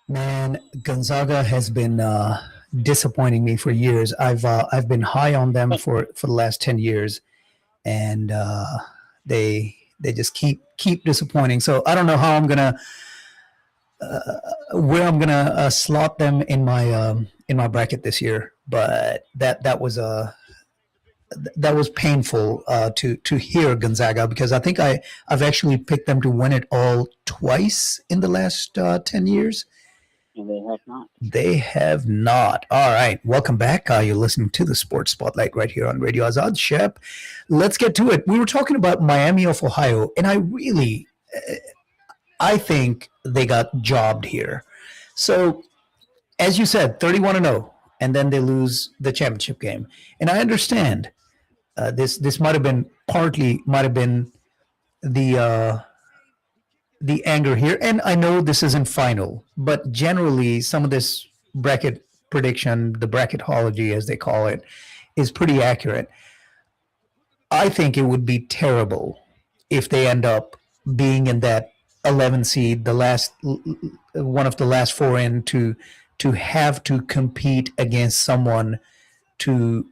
Man, Gonzaga has been disappointing me for years. I've been high on them for the last 10 years, and they just keep disappointing. So I don't know how I'm gonna where I'm gonna slot them in my bracket this year. But that was painful to hear Gonzaga, because I think I've actually picked them to win it all twice in the last 10 years. And they have not. They have not. All right. Welcome back. You're listening to the Sports Spotlight right here on Radio Azad. Shep, let's get to it. We were talking about Miami of Ohio, and I think they got jobbed here. So, as you said, 31-0, and then they lose the championship game. And I understand this might have been the the anger here. And I know this isn't final, but generally some of this bracket prediction, the bracketology as they call it, is pretty accurate. I think it would be terrible if they end up being in that 11 seed, the last one of the last four in, to have to compete against someone to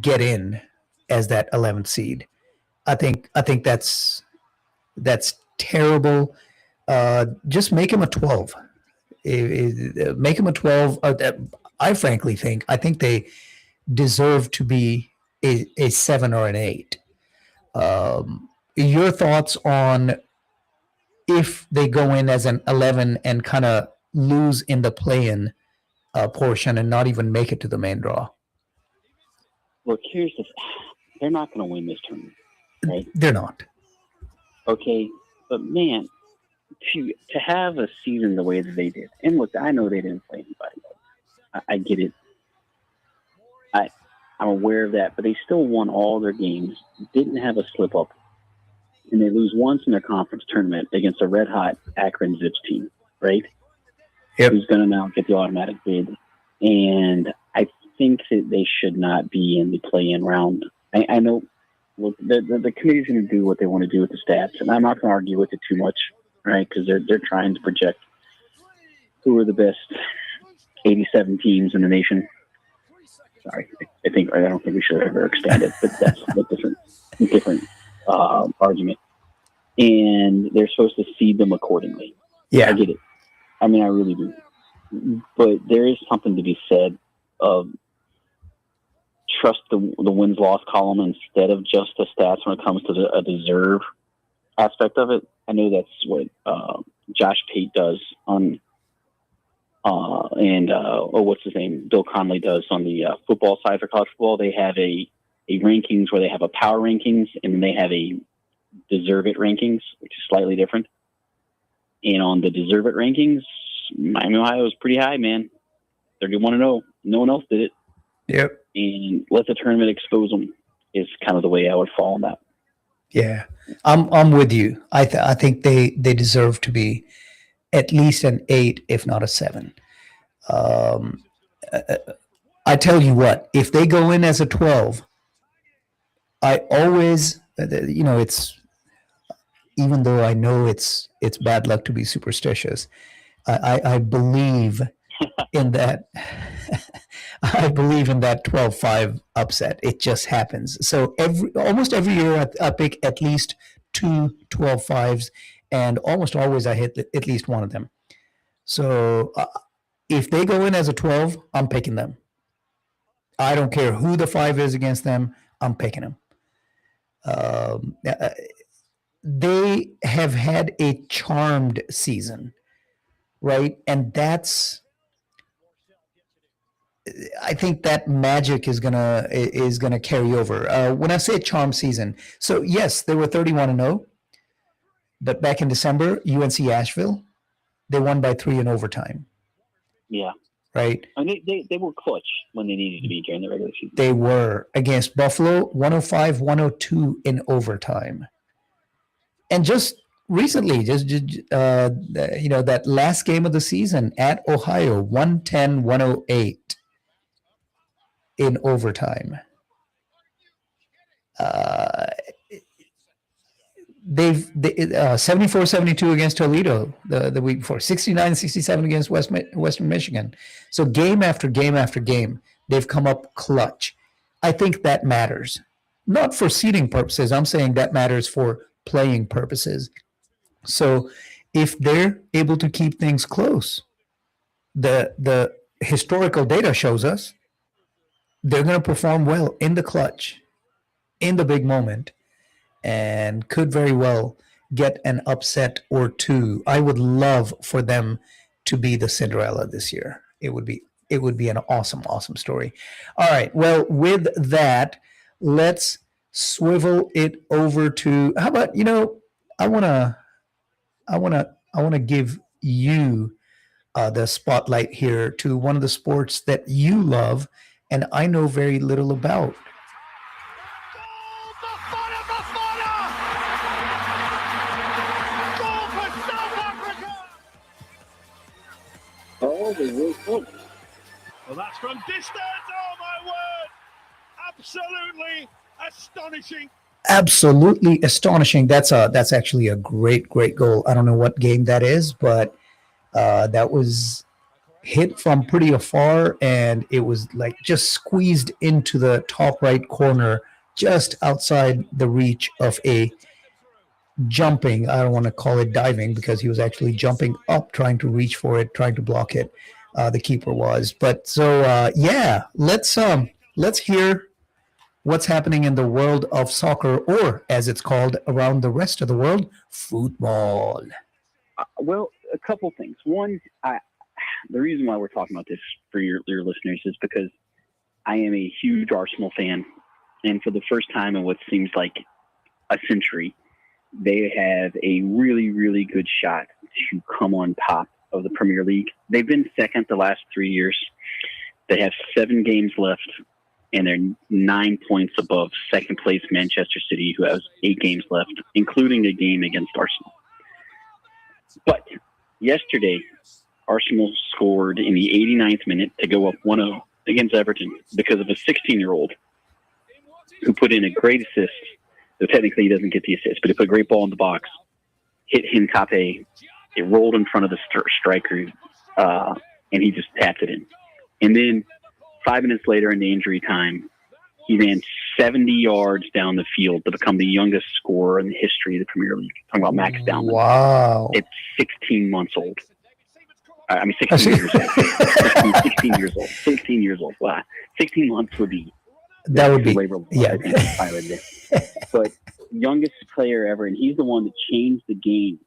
get in as that 11th seed. I think that's terrible. Just make him a 12. Make him a 12. I think they deserve to be a 7 or an 8. Your thoughts on if they go in as an 11 and kind of lose in the play-in portion and not even make it to the main draw? Look, here's the. They're not going to win this tournament, right? They're not. Okay, but man, to have a season the way that they did, and look, I know they didn't play anybody. I get it. I'm aware of that, but they still won all their games. Didn't have a slip up, and they lose once in their conference tournament against a red hot Akron Zips team, right? Yep. Who's going to now get the automatic bid, and I think that they should not be in the play-in round. I know. Look, the committee's going to do what they want to do with the stats, and I'm not going to argue with it too much, right? Because they're trying to project who are the best 87 teams in the nation. Sorry, I don't think we should ever expand it, but that's a different argument. And they're supposed to seed them accordingly. Yeah, I get it. I mean, I really do. But there is something to be said of trust the wins-loss column instead of just the stats when it comes to a deserve aspect of it. I know that's what Josh Pate does on what's his name? Bill Connolly does on the football side for college football. They have a rankings where they have a power rankings, and then they have a deserve it rankings, which is slightly different. And on the deserve it rankings, Miami, Ohio is pretty high, man. 31-0. No one else did it. Yep. And let the tournament expose them is kind of the way I would fall on that. Yeah, I'm with you. I think they deserve to be at least an 8, if not a 7. I tell you what, if they go in as a 12, I always, it's, even though I know it's bad luck to be superstitious, I believe in that. I believe in that 12-5 upset. It just happens. So almost every year I pick at least 2 12-5s, and almost always I hit at least one of them. So if they go in as a 12, I'm picking them. I don't care who the 5 is against them. I'm picking them. They have had a charmed season, right? And I think that magic is gonna carry over. When I say charm season, so yes, they were 31-0, but back in December, UNC Asheville, they won by 3 in overtime. Yeah, right. I mean, they were clutch when they needed to be during the regular season. They were against Buffalo, 105-102 in overtime, and just recently, that last game of the season at Ohio, 110-108. In overtime. they've 74-72 against Toledo the week before, 69-67 against Western Michigan. So game after game after game, they've come up clutch. I think that matters. Not for seeding purposes. I'm saying that matters for playing purposes. So if they're able to keep things close, the historical data shows us they're going to perform well in the clutch, in the big moment, and could very well get an upset or two. I would love for them to be the Cinderella this year. It would be an awesome story. All right. Well, with that, let's swivel it over to how about, I want to give you the spotlight here to one of the sports that you love and I know very little about. Oh, they will come. Well, that's from distance. Oh, my word. Absolutely astonishing. Absolutely astonishing. That's actually a great goal. I don't know what game that is, but that was hit from pretty afar, and it was like just squeezed into the top right corner, just outside the reach of a jumping. I don't want to call it diving because he was actually jumping up, trying to reach for it, trying to block it. The keeper was, but so yeah. Let's hear what's happening in the world of soccer, or as it's called around the rest of the world, football. Well, a couple things. One, the reason why we're talking about this for your listeners is because I am a huge Arsenal fan, and for the first time in what seems like a century, they have a really good shot to come on top of the Premier League. They've been second the last 3 years. They have 7 games left, and they're 9 points above second place Manchester City, who has 8 games left, including a game against Arsenal. But yesterday, Arsenal scored in the 89th minute to go up 1-0 against Everton because of a 16-year-old who put in a great assist. So technically he doesn't get the assist, but he put a great ball in the box, hit Hincape. It rolled in front of the striker, and he just tapped it in. And then 5 minutes later in the injury time, he ran 70 yards down the field to become the youngest scorer in the history of the Premier League. Talking about Max Dowman. Wow. It's 16 months old. 16 years old. 16 years old. 16 years old. Wow. 16 months would be. That would be. Yeah. But youngest player ever, and he's the one that changed the game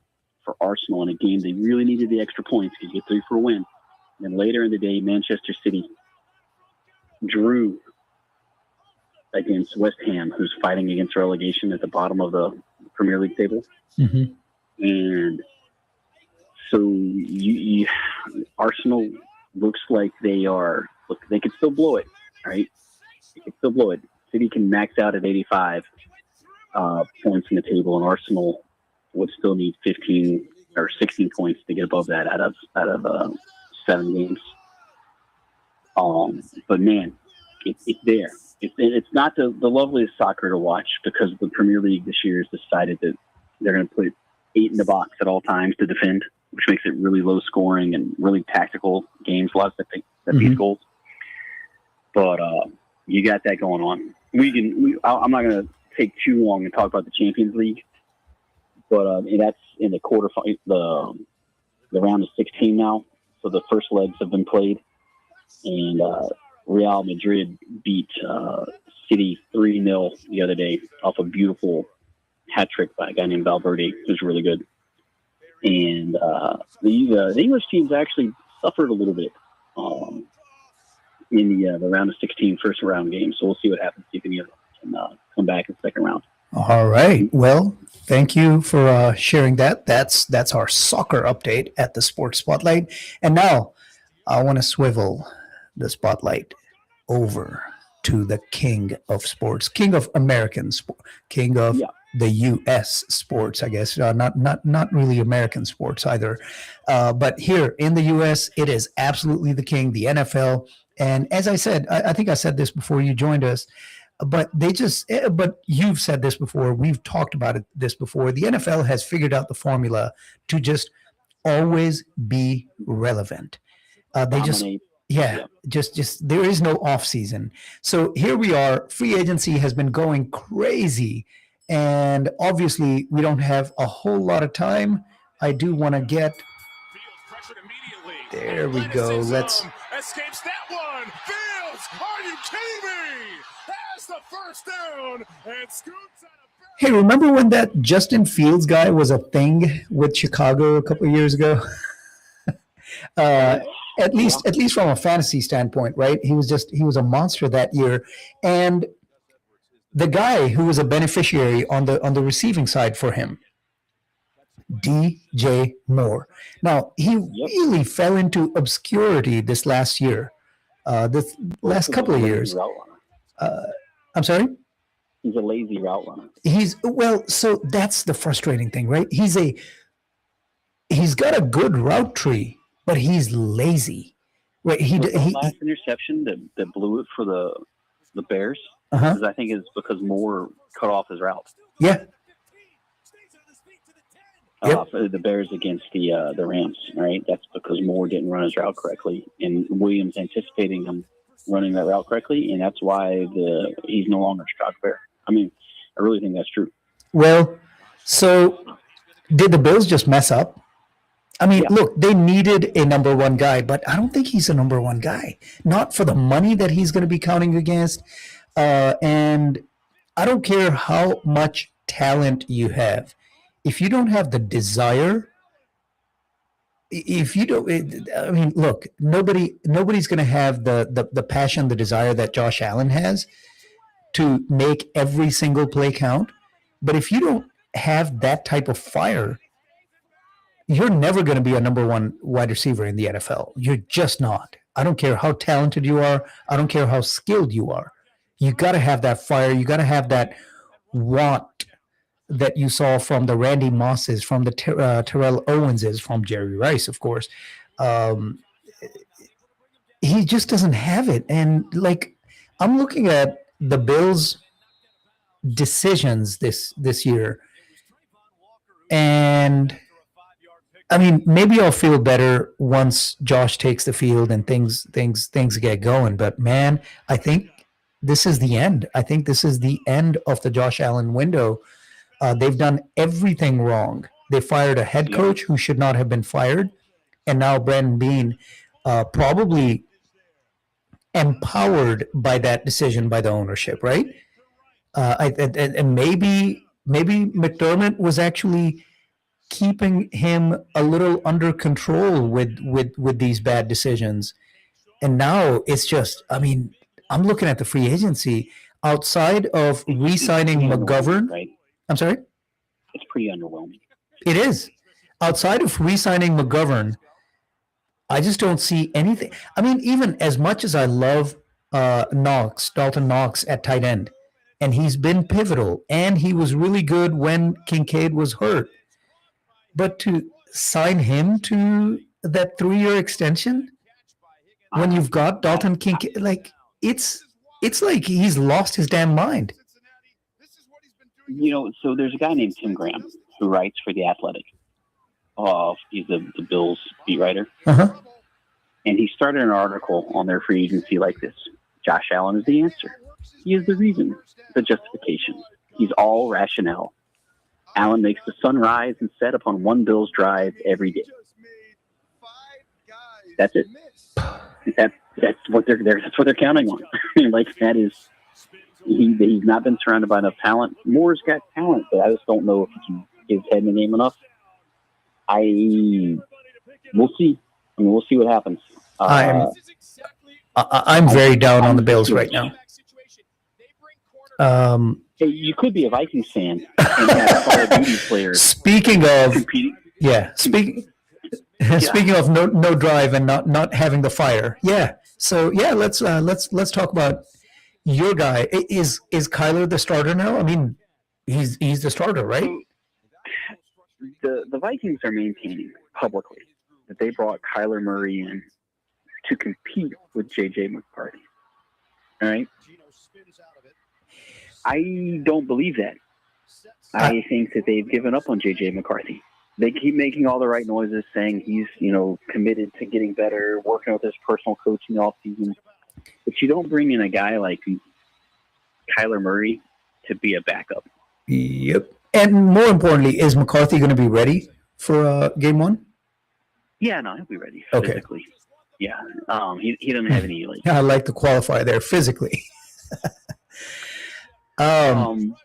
for Arsenal in a game they really needed the extra points to get 3 for a win. And then later in the day, Manchester City drew against West Ham, who's fighting against relegation at the bottom of the Premier League table. Mm-hmm. And so Arsenal looks like they can still blow it, right? They can still blow it. City can max out at 85 points in the table, and Arsenal would still need 15 or 16 points to get above that out of 7 games. But man, it's there. It's not the loveliest soccer to watch because the Premier League this year has decided that they're going to put 8 in the box at all times to defend, which makes it really low scoring and really tactical games. A lot of that beats goals. But you got that going on. I'm not going to take too long and talk about the Champions League, but that's in the the round of 16 now. So the first legs have been played, and Real Madrid beat City 3-0 the other day off a beautiful hat trick by a guy named Valverde, who's really good. And the English teams actually suffered a little bit in the round of 16 first round games. So we'll see what happens. See if any of them can come back in the second round. All right. Well, thank you for sharing that. That's our soccer update at the Sports Spotlight. And now I want to swivel the spotlight over to the king of sports, king of American sport, king of the U.S. sports, I guess. Not really American sports either. But here in the U.S., it is absolutely the king, the NFL. And as I said, I think I said this before you joined us, But but you've said this before. We've talked about this before. The NFL has figured out the formula to just always be relevant. They just, Dominate. yeah, Yeah. just there is no off season. So here we are. Free agency has been going crazy, and obviously we don't have a whole lot of time. I do want to get. There we go. Let's. Escapes that one. Fields, are you kidding me? Has the first down and scoots out of. Hey, remember when that Justin Fields guy was a thing with Chicago a couple of years ago? At least from a fantasy standpoint, right? He was a monster that year, and the guy who was a beneficiary on the receiving side for him, DJ Moore. Now he really fell into obscurity this last year, this last couple of years. I'm sorry. He's a lazy route runner. So that's the frustrating thing, right? He's got a good route tree, but he's lazy, right? Last interception that blew it for the Bears, I think is because Moore cut off his route. Yeah. The Bears against the Rams, right? That's because Moore didn't run his route correctly, and Williams anticipating him running that route correctly, and that's why he's no longer a Chicago Bear. I mean, I really think that's true. Well, so did the Bills just mess up? I mean, look, they needed a number one guy, but I don't think he's a number one guy. Not for the money that he's going to be counting against. And I don't care how much talent you have. If you don't have the desire, look, nobody's going to have the passion, the desire that Josh Allen has to make every single play count. But if you don't have that type of fire, you're never going to be a number one wide receiver in the NFL. You're just not. I don't care how talented you are. I don't care how skilled you are. You got to have that fire. You got to have that want that you saw from the Randy Mosses, from the Terrell Owenses, from Jerry Rice, of course. He just doesn't have it. And I'm looking at the Bills' decisions this year, and I mean, maybe I'll feel better once Josh takes the field and things get going. But man, I think this is the end. I think this is the end of the Josh Allen window. They've done everything wrong. They fired a head coach who should not have been fired, and now Brandon Beane, probably empowered by that decision by the ownership, right? And maybe McDermott was actually keeping him a little under control with these bad decisions. And now it's just, I mean, I'm looking at the free agency outside of re-signing McGovern. Right? I'm sorry? It's pretty underwhelming. It is. Outside of re-signing McGovern, I just don't see anything. I mean, even as much as I love Dalton Knox at tight end, and he's been pivotal, and he was really good when Kincaid was hurt. But to sign him to that 3-year extension when you've got Dalton Kincaid, it's like he's lost his damn mind. So there's a guy named Tim Graham who writes for The Athletic. He's the Bills beat writer. Uh-huh. And he started an article on their free agency like this. Josh Allen is the answer. He is the reason, the justification. He's all rationale. Allen makes the sun rise and set upon one Bills drive every day. That's it. That's what they're counting on. That is. He's not been surrounded by enough talent. Moore's got talent, but I just don't know if he can get his head in the game enough. We'll see. I mean, we'll see what happens. I'm very down on the Bills right now. Hey, you could be a Vikings fan and have Call of Duty players. Speaking of competing. speaking of no drive and not having the fire. Yeah. So let's talk about your guy. Is Kyler the starter now? I mean, he's the starter, right? The Vikings are maintaining publicly that they brought Kyler Murray in to compete with J.J. McCarthy. All right? I don't believe that. I think that they've given up on J.J. McCarthy. They keep making all the right noises, saying he's, committed to getting better, working with his personal coaching all season. But you don't bring in a guy like Kyler Murray to be a backup. Yep. And more importantly, is McCarthy going to be ready for game one? Yeah, no, he'll be ready Okay. physically. Yeah, he doesn't have any I like the qualifier there, physically.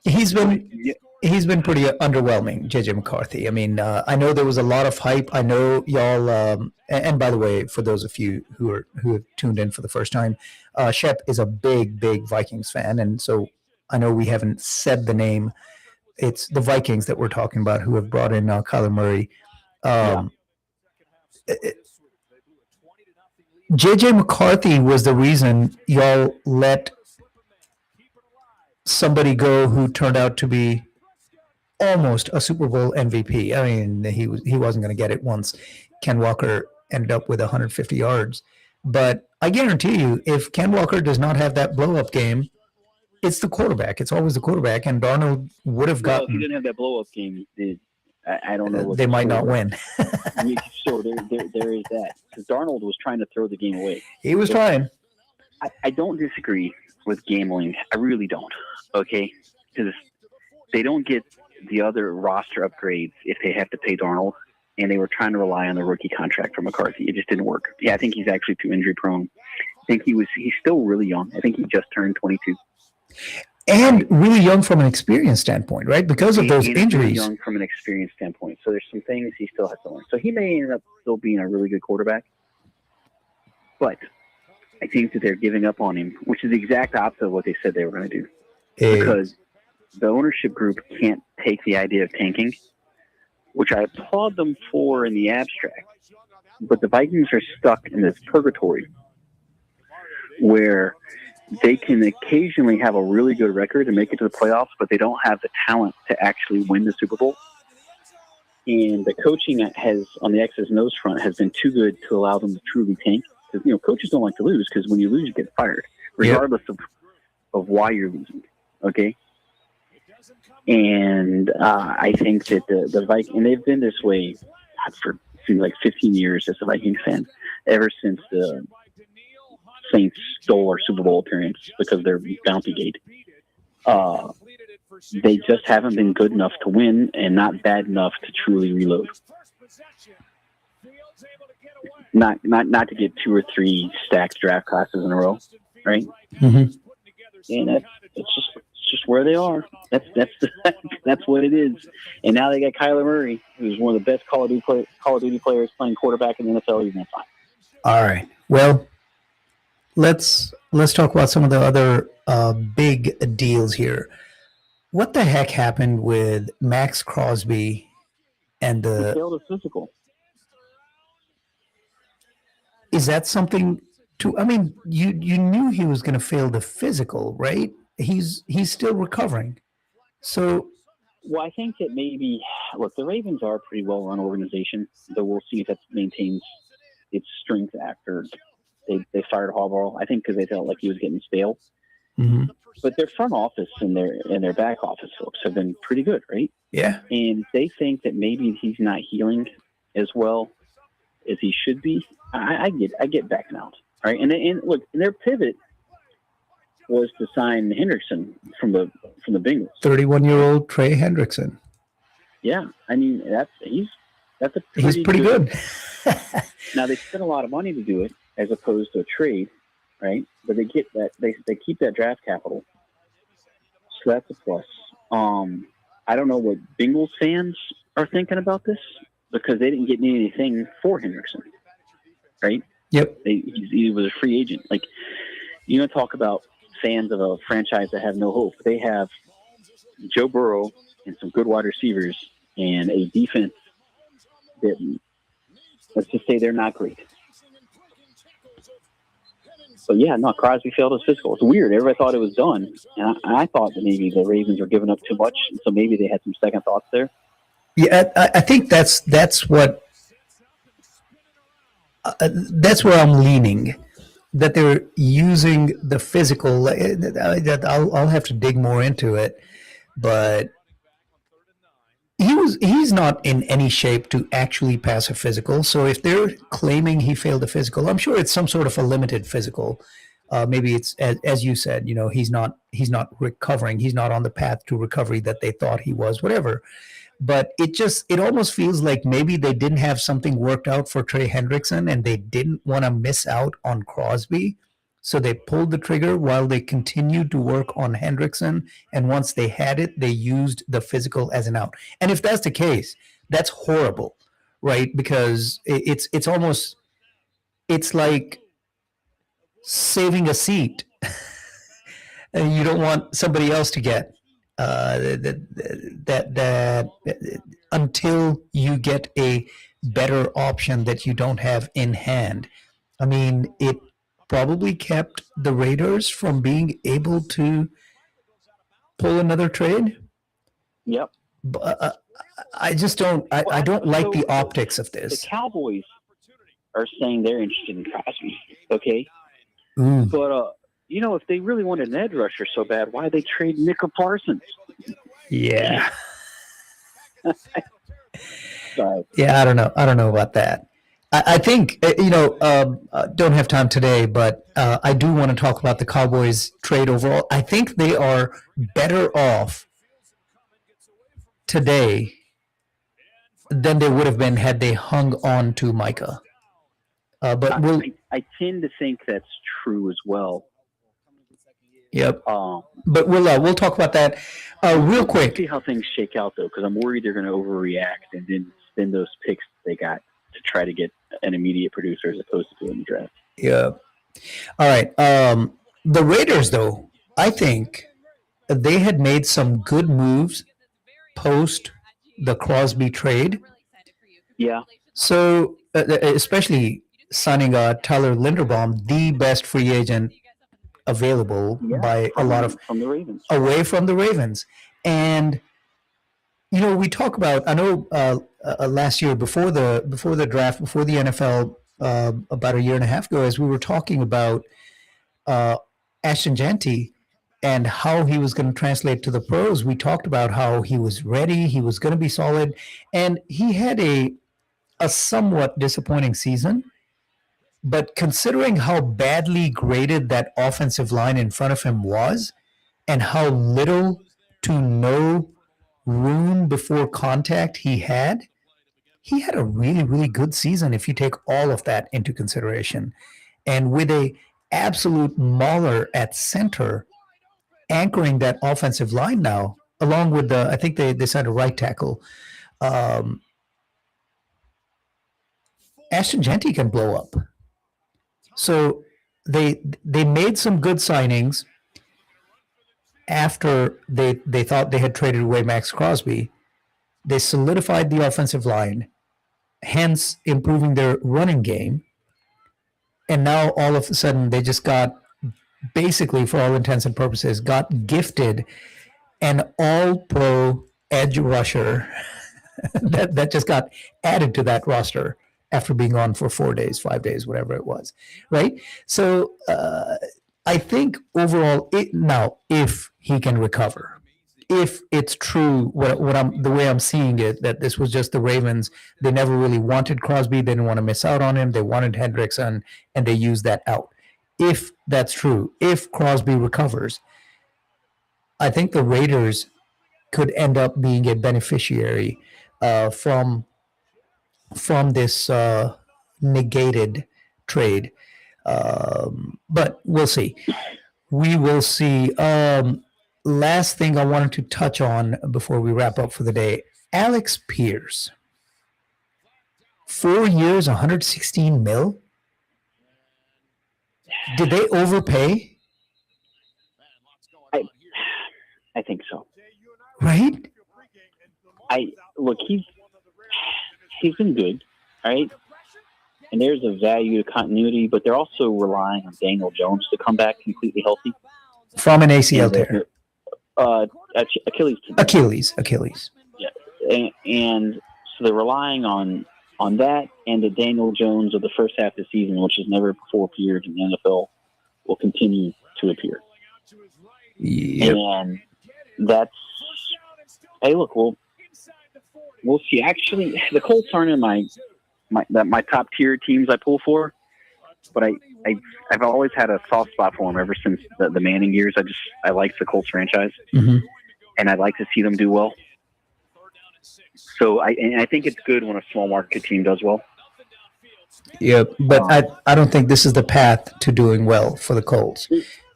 He's been pretty underwhelming, JJ McCarthy. I mean, I know there was a lot of hype. I know y'all. And by the way, for those of you who have tuned in for the first time, Shep is a big Vikings fan, and so I know we haven't said the name. It's the Vikings that we're talking about who have brought in Kyler Murray. JJ McCarthy was the reason y'all let somebody go who turned out to be almost a Super Bowl MVP. I mean, he wasn't going to get it once Ken Walker ended up with 150 yards. But I guarantee you, if Ken Walker does not have that blow-up game, it's the quarterback. It's always the quarterback, and Darnold would have gotten. If he didn't have that blow-up game, I don't know. They might not win. So there is that. Because Darnold was trying to throw the game away. He was trying. I don't disagree with gambling. I really don't. Okay? Because they don't get the other roster upgrades if they have to pay Darnold, and they were trying to rely on the rookie contract for McCarthy. It just didn't work. Yeah, I think he's actually too injury prone. I think he's still really young. I think he just turned 22. And really young from an experience standpoint, right? Because of those injuries. Really young from an experience standpoint. So there's some things he still has to learn. So he may end up still being a really good quarterback. But I think that they're giving up on him, which is the exact opposite of what they said they were going to do. Because the ownership group can't take the idea of tanking, which I applaud them for in the abstract. But the Vikings are stuck in this purgatory where they can occasionally have a really good record and make it to the playoffs, but they don't have the talent to actually win the Super Bowl. And the coaching has, on the X's and O's front, has been too good to allow them to truly tank. Because coaches don't like to lose, because when you lose, you get fired, regardless of why you're losing. Okay. And I think that the Vikings, and they've been this way for like 15 years as a Vikings fan, ever since the Saints stole our Super Bowl appearance because of their bounty gate. They just haven't been good enough to win and not bad enough to truly reload. Not to get 2 or 3 stacked draft classes in a row, right? Mm-hmm. And it's just where they are. That's what it is. And now they got Kyler Murray, who's one of the best Call of Duty players playing quarterback in the NFL. He's going to find. All right. Well, let's talk about some of the other big deals here. What the heck happened with Max Crosby and He failed a physical. Is that something to? I mean, you knew he was going to fail the physical, right? He's still recovering. So, well, I think that maybe look, the Ravens are a pretty well-run organization, though we'll see if that maintains its strength after they fired Harbaugh. I think because they felt like he was getting stale. mm-hmm. But their front office and their back office folks have been pretty good, right? Yeah. And they think that maybe he's not healing as well as he should be. I get backing out, right? And look, their pivot was to sign Hendrickson from the Bengals. 31-year-old Trey Hendrickson. Yeah, I mean that's He's pretty good. Now they spent a lot of money to do it, as opposed to a trade, right? But they get that they keep that draft capital, so that's a plus. I don't know what Bengals fans are thinking about this because they didn't get anything for Hendrickson, right? Yep. He was a free agent. Like, you don't talk about fans of a franchise that have no hope. They have Joe Burrow and some good wide receivers and a defense that, let's just say, they're not great. But yeah, no, Crosby failed his physical. It's weird. Everybody thought it was done, and I thought that maybe the Ravens were giving up too much, so maybe they had some second thoughts there. Yeah, I think that's what that's where I'm leaning. that they're using the physical. I'll have to dig more into it, but he's not in any shape to actually pass a physical. So if they're claiming he failed a physical, I'm sure it's some sort of a limited physical. Maybe it's as you said, he's not recovering. He's not on the path to recovery that they thought he was. Whatever. But it almost feels like maybe they didn't have something worked out for Trey Hendrickson and they didn't want to miss out on Crosby. So they pulled the trigger while they continued to work on Hendrickson. And once they had it, they used the physical as an out. And if that's the case, that's horrible, right? Because it's almost, it's like saving a seat. And you don't want somebody else to get that until you get a better option that you don't have in hand. I mean, it probably kept the Raiders from being able to pull another trade. Yep. But I just don't. I don't like the optics of The this. Cowboys are saying they're interested in Crosby. Okay, Mm. but if they really wanted an edge rusher so bad, why they trade Micah Parsons? Yeah. So, Yeah, I don't know. I don't know about that. I think, don't have time today, but I do want to talk about the Cowboys trade overall. I think they are better off today than they would have been had they hung on to Micah. But we'll, I tend to think that's true as well. yep. Um, But we'll talk about that real quick. see how things shake out, though, because I'm worried they're going to overreact and then spend those picks they got to try to get an immediate producer as opposed to doing the draft. Yeah. All right. The Raiders, though, I think they had made some good moves post the Crosby trade. Yeah. So, especially signing Tyler Linderbaum, the best free agent available by a lot of from the Ravens. away from the Ravens. And we talk about. I know last year before the draft, before the NFL, about a year and a half ago, as we were talking about Ashton Jeanty and how he was going to translate to the pros, we talked about how he was ready, he was going to be solid, and he had a somewhat disappointing season. But considering how badly graded that offensive line in front of him was, and how little to no room before contact he had a really, really good season if you take all of that into consideration. And with a absolute mauler at center, anchoring that offensive line now, along with I think they signed a right tackle. Ashton Jeanty can blow up. So they made some good signings after they thought they had traded away Max Crosby. They solidified the offensive line, hence improving their running game. And now all of a sudden they just got, basically for all intents and purposes, got gifted an all-pro edge rusher that just got added to that roster after being on for 4 days, 5 days, whatever it was, right? So I think overall, now if he can recover, if it's true the way I'm seeing it, that this was just the Ravens, they never really wanted Crosby, they didn't want to miss out on him, they wanted Hendrickson, and they used that out. If that's true, if Crosby recovers, I think the Raiders could end up being a beneficiary from this negated trade. But we'll see. We will see. Last thing I wanted to touch on before we wrap up for the day, Alex Pierce. 4 years, 116 mil. Did they overpay? I think so. Right? Look, he's been good, right? And there's a value to continuity, but they're also relying on Daniel Jones to come back completely healthy. From an ACL tear. Achilles. Achilles. Yeah, and so they're relying on on that, and the Daniel Jones of the first half of the season, which has never before appeared in the NFL, will continue to appear. Yep. And that's, hey, look, we'll see. Actually, the Colts aren't in my top tier teams I pull for, but I've always had a soft spot for them ever since the Manning years. I like the Colts franchise, Mhm. and I'd like to see them do well. So I think it's good when a small market team does well. Yep. But I don't think this is the path to doing well for the Colts.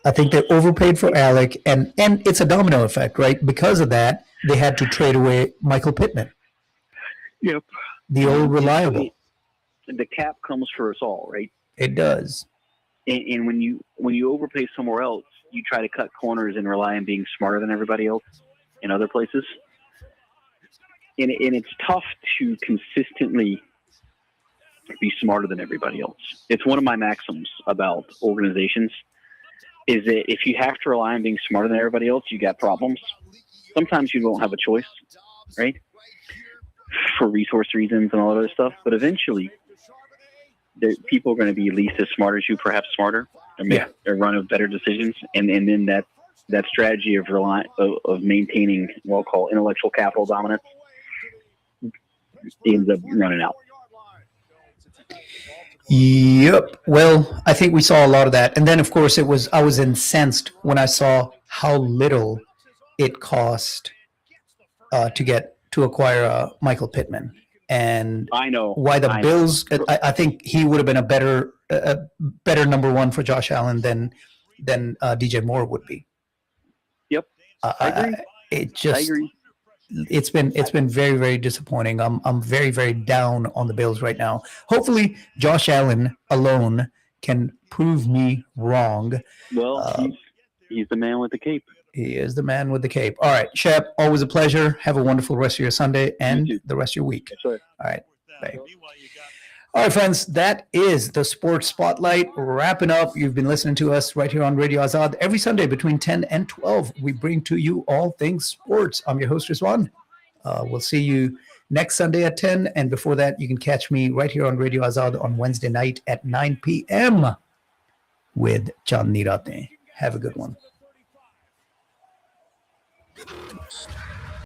I think they overpaid for Alec, and it's a domino effect, right? Because of that, they had to trade away Michael Pittman. Yep. The old reliable. The cap comes for us all, right? It does. And when you overpay somewhere else, you try to cut corners and rely on being smarter than everybody else in other places. And it's tough to consistently be smarter than everybody else. It's one of my maxims about organizations is that if you have to rely on being smarter than everybody else, you got problems. Sometimes you don't have a choice, right? For resource reasons and all that other stuff. But eventually, people are going to be at least as smart as you, perhaps smarter, or make or run of better decisions. And then that strategy of maintaining what I'll call intellectual capital dominance ends up running out. Yep. Well, I think we saw a lot of that. And then, of course, I was incensed when I saw how little it cost to acquire Michael Pittman. And I know why the Bills. I think he would have been a better number one for Josh Allen than DJ Moore would be. Yep, I agree. I agree. It's been very, very disappointing. I'm very, very down on the Bills right now. Hopefully, Josh Allen alone can prove me wrong. Well, he's the man with the cape. He is the man with the cape. All right, Shep, always a pleasure. Have a wonderful rest of your Sunday and the rest of your week. Sure. All right, bye. All right, friends, that is the Sports Spotlight wrapping up. You've been listening to us right here on Radio Azad. Every Sunday between 10 and 12, we bring to you all things sports. I'm your host, Rizwan. We'll see you next Sunday at 10. And before that, you can catch me right here on Radio Azad on Wednesday night at 9 p.m. with Chandni Ratne. Have a good one.